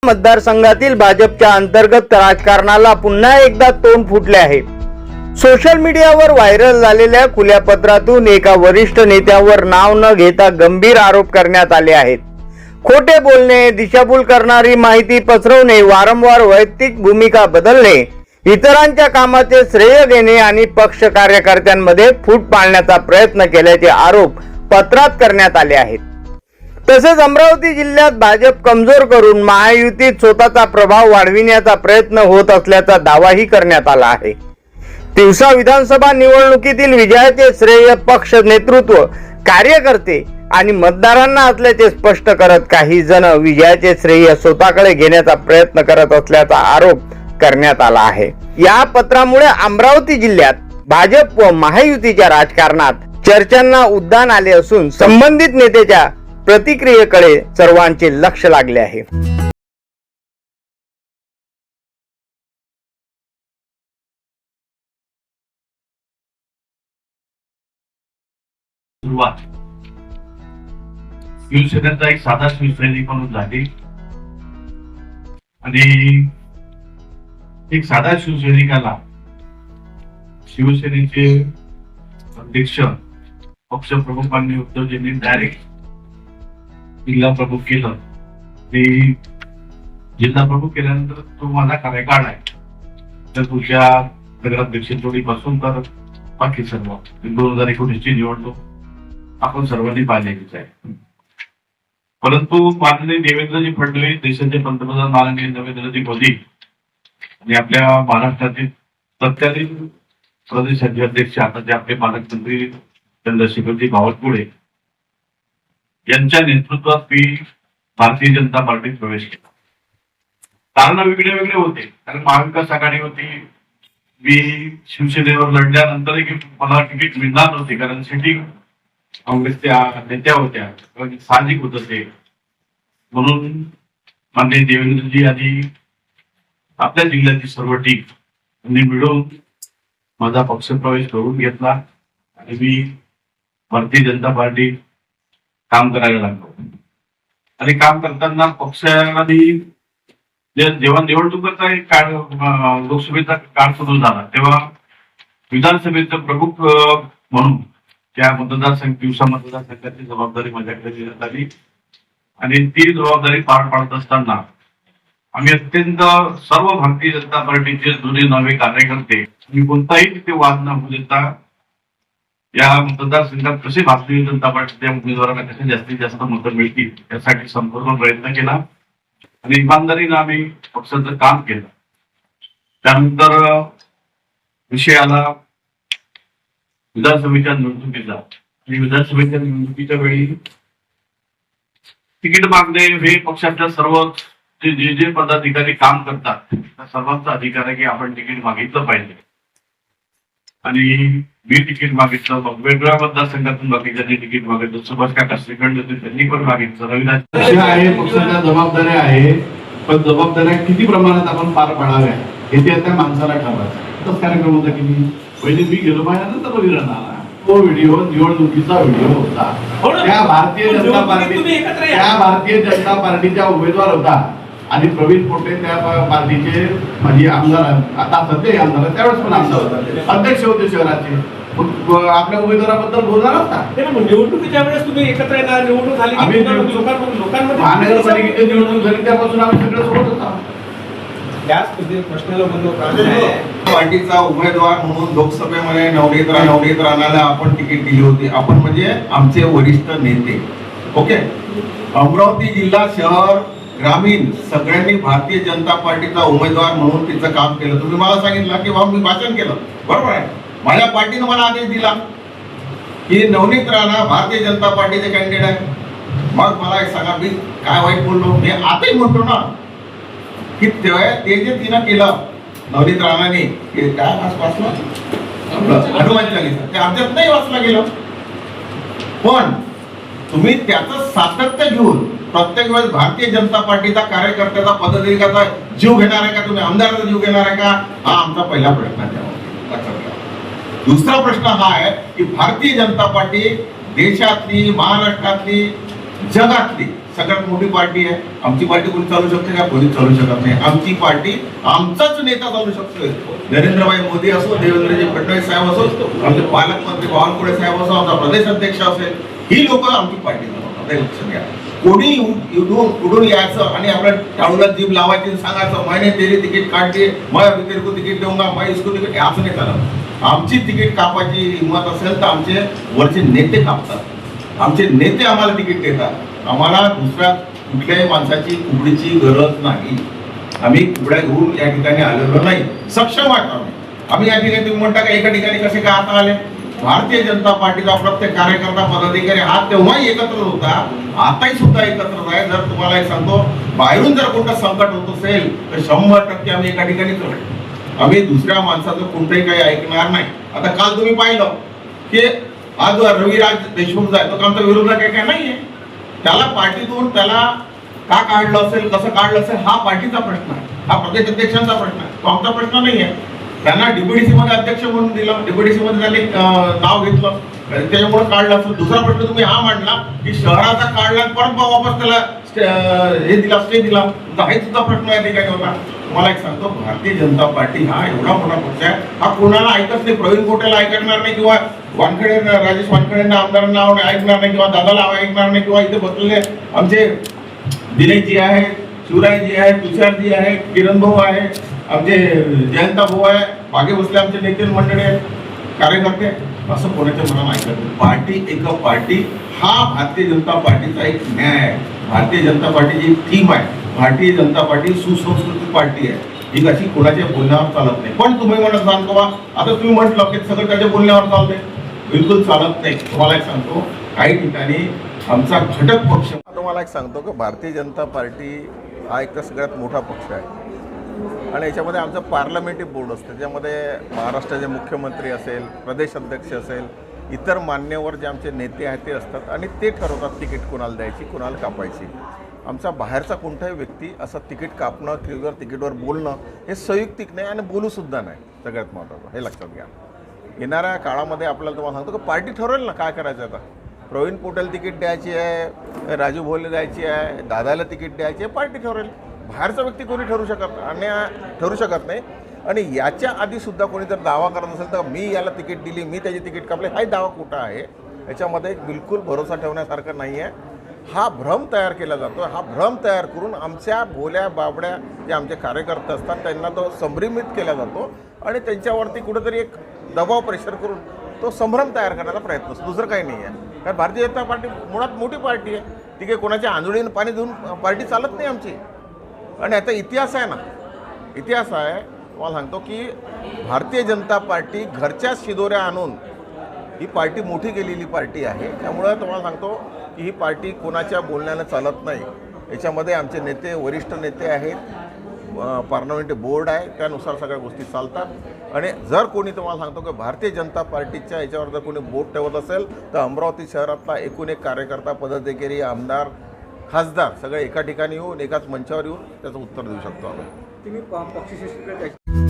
मतदारसंघातील भाजपच्या अंतर्गत राजकारणाला पुन्हा एकदा तोंड फुटले आहे। सोशल मीडियावर व्हायरल झालेल्या खुल्या पत्रातून एका वरिष्ठ नेत्यावर नाव न घेता गंभीर आरोप करण्यात आले आहेत। खोटे बोलणे, दिशाभूल करणारी माहिती पसरवणे, वारंवार वैयक्तिक भूमिका बदलणे, इतरांच्या कामाचे श्रेय घेणे आणि पक्ष कार्यकर्त्यांमध्ये फूट पाडण्याचा प्रयत्न केल्याचे आरोप पत्रात करण्यात आले आहेत। तसेच अमरावती जिल्ह्यात भाजप कमजोर करून महायुतीत स्वतःचा प्रभाव वाढविण्याचा प्रयत्न होत असल्याचा दावाही करण्यात आला आहे। तिवसा विधानसभा निवडणुकीतील विजयाचे श्रेय पक्ष नेतृत्व, कार्यकर्ते आणि मतदारांना असल्याचे स्पष्ट करत काही जण विजयाचे श्रेय स्वतःकडे घेण्याचा प्रयत्न करत असल्याचा आरोप करण्यात आला आहे। या पत्रामुळे अमरावती जिल्ह्यात भाजप व महायुतीच्या राजकारणात चर्चांना उधाण आले असून संबंधित नेत्याच्या प्रतिक्रियेकडे सर्वांचे लक्ष लागले आहे। सुरुवात शिवसेनेचा एक साधा शिवसैनिक म्हणून झाली आणि एक साधा शिवसैनिकाला शिवसेनेचे अध्यक्ष पक्षप्रमुखांनी उद्धवजींनी डायरेक्ट जिल्हा प्रमुख केलं। ते जिल्हा प्रमुख केल्यानंतर तो माझा कार्यकाळ आहे, तर तुझ्या नगराध्यक्ष जोडीपासून तर बाकी सर्व 2019ची निवडणूक आपण सर्वांनी पाहिलेलीच आहे। परंतु माननीय देवेंद्रजी फडणवीस, देशाचे पंतप्रधान माननीय नरेंद्रजी मोदी आणि आपल्या महाराष्ट्रातील तत्कालीन प्रदेशाचे अध्यक्ष आता जे आपले पालकमंत्री चंद्रशेखरजी बावनकुळे यांच्या नेतृत्वात मी भारतीय जनता पार्टीत प्रवेश केला। कारण वेगळे वेगळे होते, कारण महाविकास आघाडी होती, मी शिवसेनेवर लढल्यानंतरही मला तिकीट मिळणार नव्हते, कारण सिटिंग काँग्रेसच्या नेत्या होत्या, साहजिक होत ते। म्हणून माननीय देवेंद्रजी आणि आपल्या जिल्ह्याची सर्व टीम यांनी मिळून माझा पक्ष प्रवेश करून घेतला आणि मी भारतीय जनता पार्टी काम करायला लागलो। आणि काम करताना पक्षाने जेव्हा निवडणुकीचा एक काळ, लोकसभेचा काळ सुरू झाला, तेव्हा विधानसभेचं प्रमुख म्हणून त्या मतदारसंघ तिवसा मतदारसंघाची जबाबदारी माझ्याकडे देण्यात आली आणि ती जबाबदारी पार पाडत असताना आम्ही अत्यंत सर्व भारतीय जनता पार्टीचे जुने नवे कार्यकर्ते मी कोणताही तिथे वाद न होऊ देता या मतदारसंघात कसे भारतीय जनता पार्टीच्या उमेदवारांना कसे जास्तीत जास्त मतं मिळतील यासाठी संपूर्ण प्रयत्न केला आणि इमानदारीने आम्ही पक्षाचं काम केलं। त्यानंतर विषय आला विधानसभेच्या निवडणुकीचा आणि विधानसभेच्या निवडणुकीच्या वेळी तिकीट मागणे हे पक्षाच्या सर्व जे जे पदाधिकारी काम करतात त्या सर्वांचा अधिकार आहे की आपण तिकीट मागितलं पाहिजे आणि मी तिकीट मागितलं। मग वेगवेगळ्या मतदारसंघातून बाकीच्यांनी तिकीट मागितलं, सुभाष काका श्रीखंड त्यांनी पण मागितलं। रविदास पक्षाच्या जबाबदाऱ्या आहे, पण जबाबदाऱ्या किती प्रमाणात आपण पार पाडाव्या हे त्या माणसाला ठरवायचं। तोच कार्यक्रम होता की मी पहिले मी गेलो माझ्यानंतर बघितला ना तो व्हिडिओ निवडणुकीचा व्हिडिओ होता। त्या भारतीय जनता पार्टीच्या उमेदवार होता आणि प्रवीण पोटे त्या पार्टीचे माझे आमदार, आता सध्या आमदार, त्यावेळेस पण आमदार होता, अध्यक्ष होते शहराचे। आपल्या उमेदवाराबद्दल बोलणार असता निवडणुकीच्या वेळेस तुम्ही एकत्र येणार, निवडणूक झाली आम्ही लोकांमध्ये महानगरपालिकेची निवडणूक झाली त्यापासून आम्ही सगळं सोबत होता। त्याच प्रश्नाला बोललो पार्टीचा उमेदवार म्हणून लोकसभेमध्ये नवनीत राणाला आपण तिकीट दिली होती, आपण म्हणजे आमचे वरिष्ठ नेते। ओके, अमरावती जिल्हा, शहर, ग्रामीण सगळ्यांनी भारतीय जनता पार्टीचा उमेदवार म्हणून तिचं काम केलं। तुम्ही मला सांगितलं की बाबा मी भाषण केलं, बरोबर आहे, माझ्या पार्टीनं मला आदेश दिला की नवनीत राणा भारतीय जनता पार्टीचे कॅन्डिडेट आहे। मग मला एक सांगा, मी काय वाईट बोललो? मी आताही म्हणतो ना की ते जे तिनं केलं नवनीत राणाने, काय वाचलं हनुमान चालीसा, ते आमच्यात नाही वाचलं गेलं। पण तुम्ही त्याचं सातत्य घेऊन प्रत्येक वेळेस भारतीय जनता पार्टीचा कार्यकर्त्याचा, पदाधिकाऱ्याचा जीव घेणार आहे का? तुम्ही आमदाराचा जीव घेणार आहे का? हा आमचा पहिला प्रश्न आहे। दुसरा प्रश्न हा आहे की भारतीय जनता पार्टी देशातली, महाराष्ट्रातली, जगातली सगळ्यात मोठी पार्टी आहे. आमची पार्टी कोणी चालू शकते का? कोणी चालू शकत नाही. आमची पार्टी आमचाच नेता चालू शकतोय. नरेंद्रभाई मोदी असो, देवेंद्रजी फडणवीस साहेब असो, आमचे पालकमंत्री बावनकुळे साहेब असो, आमचा प्रदेश अध्यक्ष असेल, ही लोक आमची पार्टी चालवतात. हे लक्षात घ्या. कोणी कुठून यायचं आणि आपल्या टाळूला जीभ लावायची आणि सांगायचं मैंने तेरी तिकीट काढली, मैं तेरे को तिकीट देऊंगा, मैं इसको तिकीट, असं नाही चालत. आमची तिकीट कापायची हिंमत असेल तर आमचे वरचे नेते कापतात. आमचे नेते आम्हाला तिकीट देतात. आम्हाला दुसऱ्या कुठल्याही माणसाची कुबडीची गरज नाही. आम्ही कुबड्या घेऊन या ठिकाणी आलेलो नाही. सक्षम आहोत आम्ही या ठिकाणी. तुम्ही म्हणता का एका ठिकाणी कसे का आता आले? भारतीय जनता पार्टीचा प्रत्येक कार्यकर्ता पदाधिकारी हा तेव्हाही एकत्र होता, आताही सुद्धा एकत्रच आहे. जर तुम्हाला एक सांगतो, बाहेरून जर कोणतं संकट होत असेल तर 100% आम्ही एका ठिकाणी करू. आम्ही दुसऱ्या माणसाचं कोणतंही काही ऐकणार नाही. आता काल तुम्ही पाहिलं की आज रविराज देशमुख जो आहे तो आमचा विरोधात काय नाहीये. त्याला पार्टीतून त्याला का काढलं असेल, कसं काढलं असेल, हा पार्टीचा प्रश्न आहे, हा प्रदेश अध्यक्षांचा प्रश्न आहे, तो आमचा प्रश्न नाही आहे. त्यांना डीबीडीसी मध्ये अध्यक्ष म्हणून दिलं, डीबीडीसी मध्ये त्यांनी नाव घेतलं, त्याच्यामुळे काढलं असेल. दुसरा प्रश्न तुम्ही हा मांडला की शहराचा काढला परत वापस त्याला हे दिला, स्टे दिला. हा सुद्धा प्रश्न या ठिकाणी होता. तुम्हाला एक सांगतो, भारतीय जनता पार्टी हा एवढा मोठा पक्ष आहे, हा कोणाला ऐकत नाही. प्रवीण पोटेला ऐकणार नाही, किंवा वानखेडे राजेश वानखेडेंना आमदारांना ऐकणार नाही, किंवा दादाला ऐकणार नाही, किंवा इथे बसलेले आमचे दिनेशजी आहे, शिवरायजी आहे, तुषारजी आहे, किरण भाऊ आहे, आमचे जयंता भाऊ आहे, मागे बसले आमचे नेते मंडळी आहेत, कार्यकर्ते. असं कोणाच्या मनाला ऐकत नाही. पार्टी एक पार्टी हा भारतीय जनता पार्टीचा एक न्याय आहे. भारतीय जनता पार्टीची एक थीम आहे. भारतीय जनता पार्टी सुसंस्कृत पार्टी आहे. ही कशी कोणाच्या बोलण्यावर चालत नाही. पण तुम्ही म्हणत सांगतो बा, आता तुम्ही म्हटलं की सगळं त्याच्या बोलण्यावर चालते, बिलकुल चालत नाही. तुम्हाला एक सांगतो, काही ठिकाणी आमचा घटक पक्ष, तुम्हाला एक सांगतो की भारतीय जनता पार्टी हा एक तर सगळ्यात मोठा पक्ष आहे आणि याच्यामध्ये आमचं पार्लमेंटरी बोर्ड असतं. त्याच्यामध्ये महाराष्ट्राचे मुख्यमंत्री असेल, प्रदेश अध्यक्ष असेल, इतर मान्यवर जे आमचे नेते आहेत ते असतात आणि ते ठरवतात तिकीट कोणाला द्यायची, कोणाला कापायची. आमचा बाहेरचा कोणताही व्यक्ती असं तिकीट कापणं किंवा तिकीटवर बोलणं हे संयुक्तिक नाही आणि बोलूसुद्धा नाही. सगळ्यात महत्त्वाचं हे लक्षात घ्या. येणाऱ्या काळामध्ये आपल्याला तुम्हाला सांगतो की पार्टी ठरवेल ना काय करायचं. आता प्रवीण पोटेल तिकीट द्यायची आहे, राजू भोले द्यायची आहे, दादाला तिकीट द्यायची आहे, पार्टी ठरवेल. बाहेरचा व्यक्ती कोणी ठरू शकत नाही. आणि याच्या आधीसुद्धा कोणी जर दावा करत असेल तर मी याला तिकीट दिली, मी त्याची तिकीट कापले, हाही दावा कुठं आहे. याच्यामध्ये बिलकुल भरोसा ठेवण्यासारखं नाही आहे. हा भ्रम तयार केला जातो. हा भ्रम तयार करून आमच्या भोल्या बाबड्या जे आमचे कार्यकर्ते असतात त्यांना तो संभ्रमित केला जातो आणि त्यांच्यावरती कुठेतरी एक दबाव प्रेशर करून तो संभ्रम तयार करण्याचा प्रयत्न असतो. दुसरं काही नाही आहे. कारण भारतीय जनता पार्टी मुळात मोठी पार्टी आहे. ती काही कोणाच्या आंधळीनं पाणी देऊन पार्टी चालत नाही आमची. आणि आता इतिहास आहे ना, इतिहास आहे. तुम्हाला सांगतो की भारतीय जनता पार्टी घरच्या शिदोऱ्या आणून ही पार्टी मोठी केलेली पार्टी आहे. त्यामुळं तुम्हाला सांगतो की ही पार्टी कोणाच्या बोलण्यानं चालत नाही. याच्यामध्ये आमचे नेते, वरिष्ठ नेते आहेत, पार्लमेंटरी बोर्ड आहे, त्यानुसार सगळ्या गोष्टी चालतात. आणि जर कोणी तुम्हाला सांगतो की भारतीय जनता पार्टीच्या याच्यावर जर कोणी बोट ठेवत असेल तर अमरावती शहरातला एकूण एक कार्यकर्ता, पदाधिकारी, आमदार, खासदार सगळे एका ठिकाणी येऊन एकाच मंचावर येऊन त्याचं उत्तर देऊ शकतो आम्ही. तुम्ही पक्षश्रेष्ठ